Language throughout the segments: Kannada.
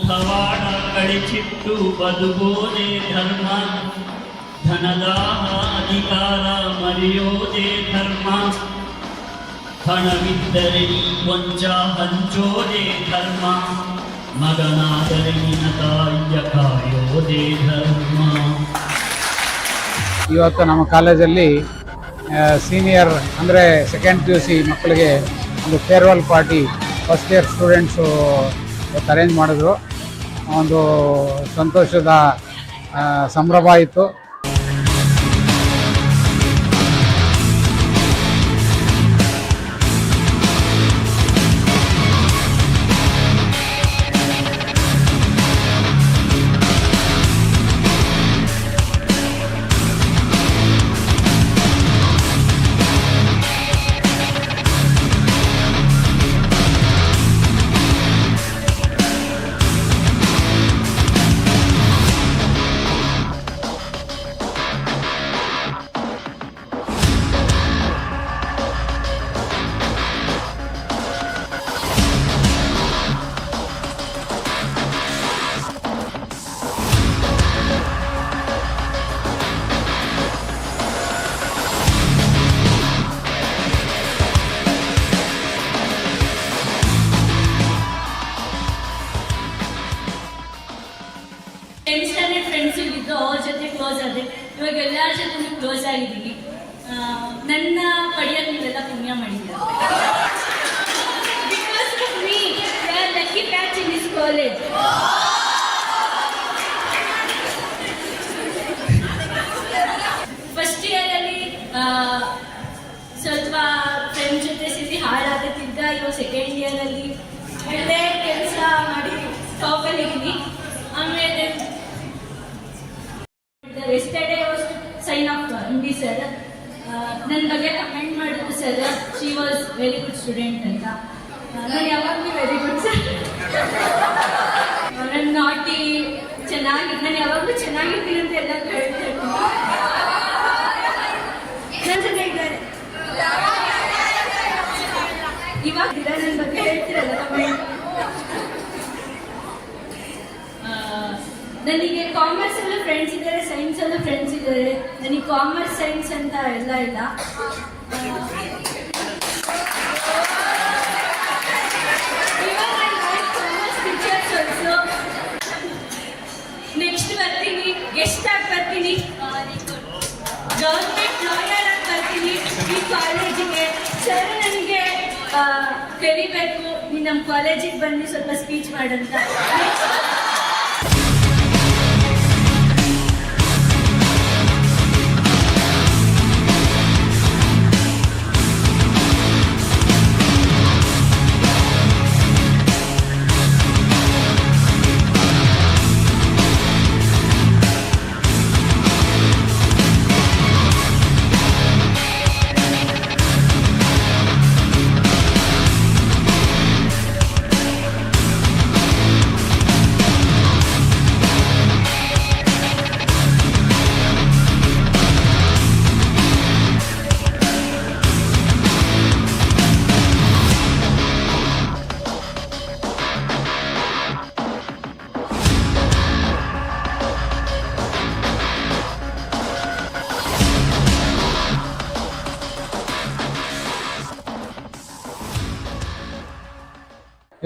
ಮುಖವಾಡ ಕಳಿಚಿಟ್ಟು ಬದುಕೋದೇ ಧರ್ಮ, ಧನದಾಹ ಅಧಿಕಾರ ಮರೆಯೋದೇ ಧರ್ಮ, ಹಣವಿದ್ದರೆ ಕೊಂಚ ಹಂಚೋದೇ ಧರ್ಮ, ಮಗನಾದರೆ ನಿನ್ನ ತಾಯಿಯ ಕಾಯೋದೇ ಧರ್ಮ. ಇವತ್ತು ನಮ್ಮ ಕಾಲೇಜಲ್ಲಿ ಸೀನಿಯರ್ ಅಂದರೆ ಸೆಕೆಂಡ್ PUC ಮಕ್ಕಳಿಗೆ ಒಂದು farewell party first year students arrange ಮಾಡಿದ್ರು. ಒಂದು ಸಂತೋಷದ ಸಂಭ್ರಮ ಇತ್ತು. ಫ್ರೆಂಡ್ಸ್ ಇದ್ದು ಅವ್ರ ಜೊತೆ ಕ್ಲೋಸ್ ಆದ್ರೆ ಇವಾಗ ಎಲ್ಲರ ಜೊತೆ ಕ್ಲೋಸ್ ಆಗಿದ್ದೀವಿ. ನನ್ನ ಪಡೆಯೋಕೆ ನೀವೆಲ್ಲ ಪುಣ್ಯ ಮಾಡಿದ್ದೀರ. Because of me they are lucky batch in this college. First ಇಯರಲ್ಲಿ ಸ್ವಲ್ಪ ಫ್ರೆಂಡ್ಸ್ ಜೊತೆ ಸೇರಿ ಹಾಳಾಗುತ್ತಿದ್ದ. ಇವಾಗ ಸೆಕೆಂಡ್ ಇಯರಲ್ಲಿ ಒಳ್ಳೆ ಕೆಲಸ ಮಾಡಿ ಟಾಪಲ್ಲಿ ಇದ್ದೀನಿ. ಆಮೇಲೆ yesterday was sign off MD sir ನನ್ನ ಬಗ್ಗೆ ಕಮೆಂಟ್ ಮಾಡಿದ್ರು sir, she was very good student ಅಂತ. ನಾನು ಯಾವಾಗಲೂ ವೆರಿ ಗುಡ್ ಸರ್, ನನ್ನ ನಾಟಿ ಚೆನ್ನಾಗಿ, ನಾನು ಯಾವಾಗಲೂ ಚೆನ್ನಾಗಿರ್ತೀನಿ ಅಂತ ಎಲ್ಲ ಹೇಳ್ತಾ ನನ್ನ ಜೊತೆ ಇದ್ದಾರೆ. ಇವಾಗ ನನ್ನ ಬಗ್ಗೆ ಹೇಳ್ತಿರಲ್ಲ ಕಮೆಂಟ್. ನನಗೆ ಕಾಮರ್ಸ್ ಅಲ್ಲೂ ಫ್ರೆಂಡ್ಸ್ ಇದ್ದಾರೆ, ಸೈನ್ಸ್ ಅಲ್ಲೂ ಫ್ರೆಂಡ್ಸ್ ಇದ್ದಾರೆ. ನನಗೆ ಕಾಮರ್ಸ್ ಸೈನ್ಸ್ ಅಂತ ಎಲ್ಲ ಇಲ್ಲ. ನೆಕ್ಸ್ಟ್ ಬರ್ತೀನಿ, ಗೆಸ್ಟ್ ಆಗಿ ಬರ್ತೀನಿ, ಗವರ್ಮೆಂಟ್ ಲಾಯರ್ ಆಗಿ ಬರ್ತೀನಿ ಈ ಕಾಲೇಜಿಗೆ. ಸರ್ ನನಗೆ ಕರಿಬೇಕು, ನೀನು ನಮ್ಮ ಕಾಲೇಜಿಗೆ ಬಂದು ಸ್ವಲ್ಪ ಸ್ಪೀಚ್ ಮಾಡಂತ.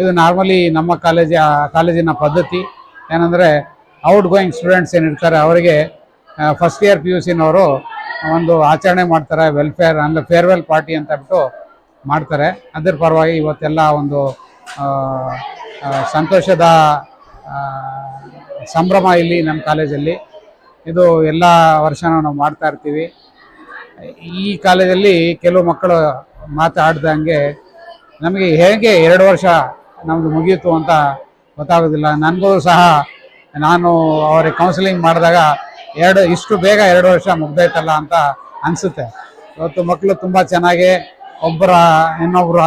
ಇದು ನಾರ್ಮಲಿ ನಮ್ಮ ಕಾಲೇಜಿನ ಪದ್ಧತಿ ಏನಂದರೆ, ಔಟ್ ಗೋಯಿಂಗ್ ಸ್ಟೂಡೆಂಟ್ಸ್ ಏನಿರ್ತಾರೆ ಅವರಿಗೆ ಫಸ್ಟ್ ಇಯರ್ PUCನವರು ಒಂದು ಆಚರಣೆ ಮಾಡ್ತಾರೆ. ವೆಲ್ಫೇರ್ ಅಂದರೆ ಫೇರ್ವೆಲ್ ಪಾರ್ಟಿ ಅಂತ ಬಿಟ್ಟು ಮಾಡ್ತಾರೆ. ಅದರ ಪರವಾಗಿ ಇವತ್ತೆಲ್ಲ ಒಂದು ಸಂತೋಷದ ಸಂಭ್ರಮ ಇಲ್ಲಿ ನಮ್ಮ ಕಾಲೇಜಲ್ಲಿ. ಇದು ಎಲ್ಲ ವರ್ಷನೂ ನಾವು ಮಾಡ್ತಾ ಇರ್ತೀವಿ. ಈ ಕಾಲೇಜಲ್ಲಿ ಕೆಲವು ಮಕ್ಕಳು ಮಾತಾಡ್ದಂಗೆ ನಮಗೆ ಹೇಗೆ 2 ವರ್ಷ ನಮ್ಮದು ಮುಗಿಯಿತು ಅಂತ ಗೊತ್ತಾಗೋದಿಲ್ಲ. ನನಗೂ ಸಹ ನಾನು ಅವರಿಗೆ ಕೌನ್ಸಿಲಿಂಗ್ ಮಾಡಿದಾಗ ಇಷ್ಟು ಬೇಗ 2 ವರ್ಷ ಮುಗ್ದೈತಲ್ಲ ಅಂತ ಅನಿಸುತ್ತೆ. ಇವತ್ತು ಮಕ್ಕಳು ತುಂಬ ಚೆನ್ನಾಗಿ ಇನ್ನೊಬ್ಬರ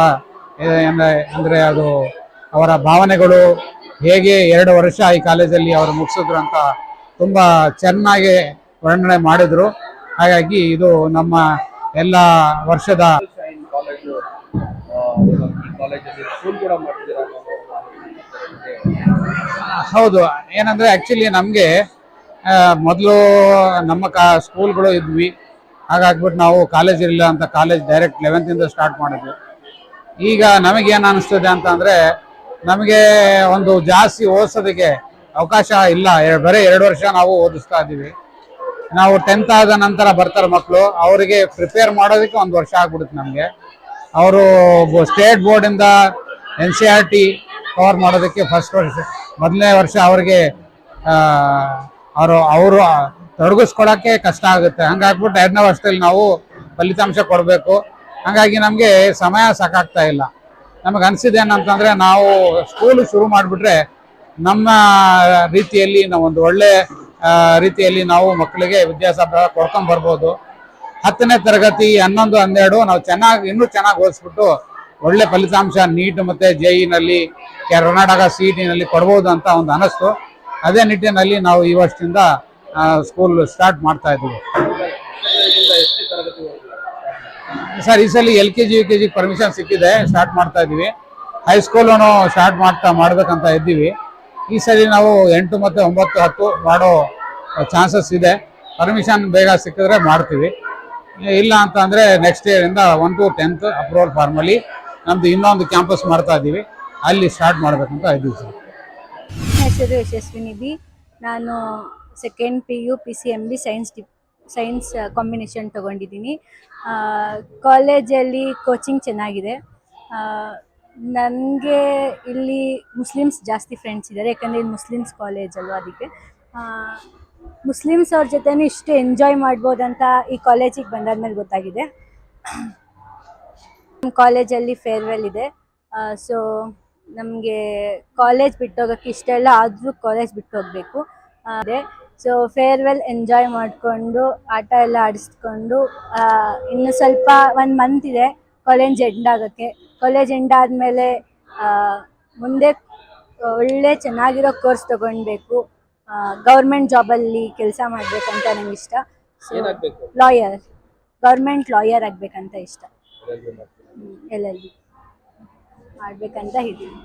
ಅಂದರೆ ಅದು ಅವರ ಭಾವನೆಗಳು ಹೇಗೆ 2 ವರ್ಷ ಈ ಕಾಲೇಜಲ್ಲಿ ಅವರು ಮುಗಿಸಿದ್ರು ಅಂತ ತುಂಬ ಚೆನ್ನಾಗಿ ವರ್ಣನೆ ಮಾಡಿದರು. ಹಾಗಾಗಿ ಇದು ನಮ್ಮ ಎಲ್ಲ ವರ್ಷದ ಹೌದು, ಏನಂದ್ರೆ ಆಕ್ಚುಲಿ ನಮಗೆ ಮೊದಲು ನಮ್ಮ ಸ್ಕೂಲ್ಗಳು ಇದ್ವಿ, ಹಾಗಾಗ್ಬಿಟ್ಟು ನಾವು ಕಾಲೇಜ್ ಇಲ್ಲ ಅಂತ ಕಾಲೇಜ್ ಡೈರೆಕ್ಟ್ 11th ಸ್ಟಾರ್ಟ್ ಮಾಡಿದ್ವಿ. ಈಗ ನಮಗೇನು ಅನಿಸ್ತದೆ ಅಂತಂದರೆ ನಮಗೆ ಒಂದು ಜಾಸ್ತಿ ಓದಿಸೋದಕ್ಕೆ ಅವಕಾಶ ಇಲ್ಲ. ಬರೀ 2 ವರ್ಷ ನಾವು ಓದಿಸ್ತಾ ಇದ್ದೀವಿ. ನಾವು 10th ಆದ ನಂತರ ಬರ್ತಾರೆ ಮಕ್ಕಳು, ಅವರಿಗೆ ಪ್ರಿಪೇರ್ ಮಾಡೋದಕ್ಕೆ 1 ವರ್ಷ ಆಗ್ಬಿಡುತ್ತೆ ನಮಗೆ. ಅವರು ಸ್ಟೇಟ್ ಬೋರ್ಡಿಂದ NCERT ಕವರ್ ಮಾಡೋದಕ್ಕೆ ಮೊದಲನೇ ವರ್ಷ ಅವ್ರಿಗೆ ಅವರು ತೊಡಗಿಸ್ಕೊಳಕ್ಕೆ ಕಷ್ಟ ಆಗುತ್ತೆ. ಹಂಗಾಗ್ಬಿಟ್ಟು 2ನೇ ವರ್ಷದಲ್ಲಿ ನಾವು ಫಲಿತಾಂಶ ಕೊಡಬೇಕು. ಹಾಗಾಗಿ ನಮಗೆ ಸಮಯ ಸಾಕಾಗ್ತಾ ಇಲ್ಲ. ನಮಗೆ ಅನಿಸಿದ್ದೇನಂತಂದರೆ ನಾವು ಸ್ಕೂಲು ಶುರು ಮಾಡಿಬಿಟ್ರೆ ನಮ್ಮ ರೀತಿಯಲ್ಲಿ ನಾವು ಒಂದು ಒಳ್ಳೆ ರೀತಿಯಲ್ಲಿ ನಾವು ಮಕ್ಕಳಿಗೆ ವಿದ್ಯಾಭ್ಯಾಸ ಕೊಡ್ಕೊಂಡು ಬರ್ಬೋದು. 10ನೇ ತರಗತಿ 11, 12 ನಾವು ಇನ್ನೂ ಚೆನ್ನಾಗಿ ಓದಿಸ್ಬಿಟ್ಟು ಒಳ್ಳೆ ಫಲಿತಾಂಶ ನೀಟ್ ಮತ್ತು JEE ಕರ್ನಾಟಕ CET ಕೊಡ್ಬೋದು ಅಂತ ಒಂದು ಅನಿಸ್ತು. ಅದೇ ನಿಟ್ಟಿನಲ್ಲಿ ನಾವು ಈ ವರ್ಷದಿಂದ ಸ್ಕೂಲ್ ಸ್ಟಾರ್ಟ್ ಮಾಡ್ತಾ ಇದ್ದೀವಿ. ಸರ್, ಈ ಸಲ LKG UKG ಪರ್ಮಿಷನ್ ಸಿಕ್ಕಿದೆ, ಸ್ಟಾರ್ಟ್ ಮಾಡ್ತಾ ಇದ್ದೀವಿ. ಹೈಸ್ಕೂಲೂ ಸ್ಟಾರ್ಟ್ ಮಾಡ್ಬೇಕಂತ ಇದ್ದೀವಿ. ಈ ಸಲ ನಾವು 8 ಮತ್ತು 9, 10 ಮಾಡೋ ಚಾನ್ಸಸ್ ಇದೆ. ಪರ್ಮಿಷನ್ ಬೇಗ ಸಿಕ್ಕಿದ್ರೆ ಮಾಡ್ತೀವಿ. ಇಲ್ಲ ಅಂತ ಅಂದರೆ ನೆಕ್ಸ್ಟ್ ಇಯರಿಂದ 1 to 10th ಅಪ್ರೂವಲ್ ಫಾರ್ಮಲಿ ನಮ್ದು ಇನ್ನೊಂದು ಕ್ಯಾಂಪಸ್ ಮಾಡ್ತಾ ಇದ್ದೀವಿ, ಅಲ್ಲಿ ಸ್ಟಾರ್ಟ್ ಮಾಡ್ಬೇಕಂತ ಇದ್ದೀವಿ ಸರ್. ಹೆಸರು ಯಶಸ್ವಿನಿ ಬಿ. ನಾನು 2nd PU PCMB science combination ತೊಗೊಂಡಿದ್ದೀನಿ. ಕಾಲೇಜಲ್ಲಿ ಕೋಚಿಂಗ್ ಚೆನ್ನಾಗಿದೆ. ನನಗೆ ಇಲ್ಲಿ ಮುಸ್ಲಿಮ್ಸ್ ಜಾಸ್ತಿ ಫ್ರೆಂಡ್ಸ್ ಇದ್ದಾರೆ, ಯಾಕಂದರೆ ಇದು ಮುಸ್ಲಿಮ್ಸ್ ಕಾಲೇಜ್ ಅಲ್ವಾ, ಅದಕ್ಕೆ ಮುಸ್ಲಿಮ್ಸ್ ಅವ್ರ ಜೊತೆನೂ ಇಷ್ಟು ಎಂಜಾಯ್ ಮಾಡ್ಬೋದಂತ ಈ ಕಾಲೇಜಿಗೆ ಬಂದಾದ್ಮೇಲೆ ಗೊತ್ತಾಗಿದೆ. ನಮ್ಮ ಕಾಲೇಜಲ್ಲಿ ಫೇರ್ವೆಲ್ ಇದೆ. ಸೊ ನಮಗೆ ಕಾಲೇಜ್ ಬಿಟ್ಟೋಗೋಕ್ಕೆ ಇಷ್ಟ ಇಲ್ಲ, ಆದರೂ ಕಾಲೇಜ್ ಬಿಟ್ಟು ಹೋಗಬೇಕು. ಅದೇ ಸೊ ಫೇರ್ವೆಲ್ ಎಂಜಾಯ್ ಮಾಡಿಕೊಂಡು ಆಟ ಎಲ್ಲ ಆಡಿಸ್ಕೊಂಡು ಇನ್ನು ಸ್ವಲ್ಪ 1 ಮಂತ್ ಇದೆ ಕಾಲೇಜ್ ಎಂಡ್ ಆಗೋಕ್ಕೆ. ಕಾಲೇಜ್ ಎಂಡ್ ಆದಮೇಲೆ ಮುಂದೆ ಒಳ್ಳೆ ಚೆನ್ನಾಗಿರೋ ಕೋರ್ಸ್ ತೊಗೊಳ್ಬೇಕು. ಗೌರ್ಮೆಂಟ್ ಜಾಬಲ್ಲಿ ಕೆಲಸ ಮಾಡಬೇಕಂತ ನಂಗೆ ಇಷ್ಟ. ಸೊ ಲಾಯರ್, ಗೌರ್ಮೆಂಟ್ ಲಾಯರ್ ಆಗಬೇಕಂತ ಇಷ್ಟ. LLB ಮಾಡಬೇಕಂತ ಇದ್ದೀನಿ.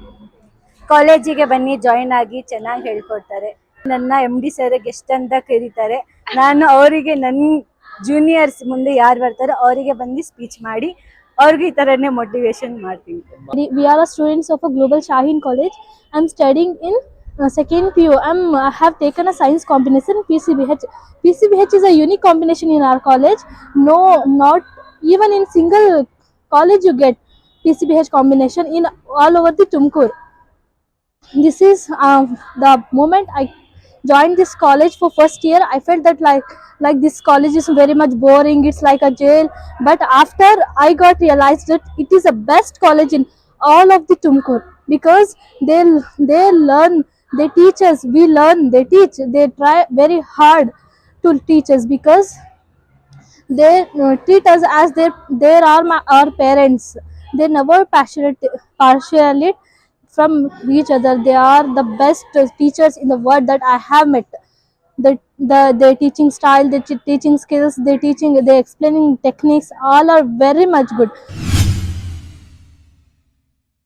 ಕಾಲೇಜಿಗೆ ಬನ್ನಿ, ಜಾಯಿನ್ ಆಗಿ, ಚೆನ್ನಾಗಿ ಹೇಳ್ಕೊಡ್ತಾರೆ. ನನ್ನ MD ಸರ್ಗೆ ಎಷ್ಟಂತ ಕರೀತಾರೆ. ನಾನು ಅವರಿಗೆ ನನ್ನ ಜೂನಿಯರ್ಸ್ ಮುಂದೆ ಯಾರು ಬರ್ತಾರೋ ಅವರಿಗೆ ಬಂದು ಸ್ಪೀಚ್ ಮಾಡಿ ಅವ್ರಿಗೆ ಈ ಥರನೇ ಮೋಟಿವೇಶನ್ ಮಾಡ್ತೀನಿ. We are a students of a Global Shaheen College. I'm studying in 2nd PU. I have taken a science combination PCBH. PCBH is a unique combination in our college. No, not even in single college you get PCBH combination in all over the Tumkur. This is the moment I joined this college for first year. I felt that like this college is very much boring, it's like a jail. But after I got realized that it is the best college in all of the Tumkur, because they learn, they teach us, we learn, they teach, they try very hard to teach us, because they treat us as they are our parents. They never partially from each other. They are the best teachers in the world that I have met. Their teaching style, their teaching skills, their explaining techniques, all are very much good.